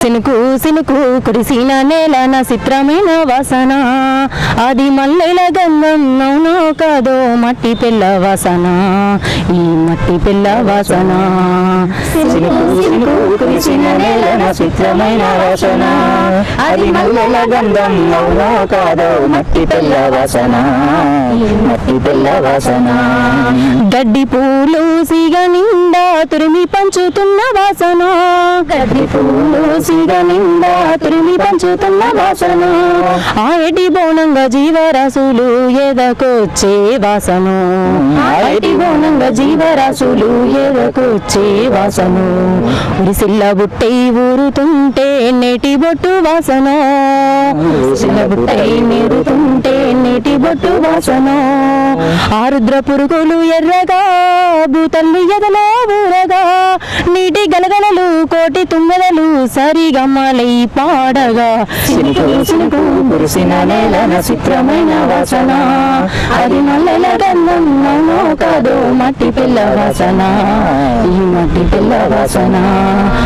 సినుకు సినుకు కురిసిన నేల నా చిత్రమైన వాసన అది మల్లెల గంధం అవునో కాదో మట్టి పిల్ల వాసన ఈ మట్టి పిల్ల వాసన సినుకు సినుకు కురిసిన నేల నా చిత్రమైన వాసన అది మల్లెల గంధం అవునో కాదో మట్టి పిల్ల వాసన మట్టి పిల్ల వాసన గడ్డి పూలు సిగ నిండా తురిమి పంచుతున్న వాసన గడ్డి పూలు సిగ నిండా తురిమి పంచుతున్న వాసన ఆయటి బోనంగా జీవరాశులు ఎదకొచ్చే వాసను ఆయటి బోనంగా జీవరాశులు ఎదకొచ్చే వాసను ఉరిసిల్ల బుట్టై ఊరుతుంటే నేటి బొట్టు వాసన ఉరిసిల్ల బుట్టై ఊరుతుంటే నేటి బొట్టు వాసన ఆరుద్ర పురుగులు ఎర్రగా భూతల్లు ఎదలో ఊరగా నీటి గలగలలు కోటి తుమ్మెదలు సరిగమ్మలై పాడగా సినుకు సినుకు కురిసిన నేల నా చిత్రమైన వాసన అది మల్లెల గంధం అవునో కాదో మట్టి పిల్ల వాసన ఈ మట్టి పిల్ల వాసన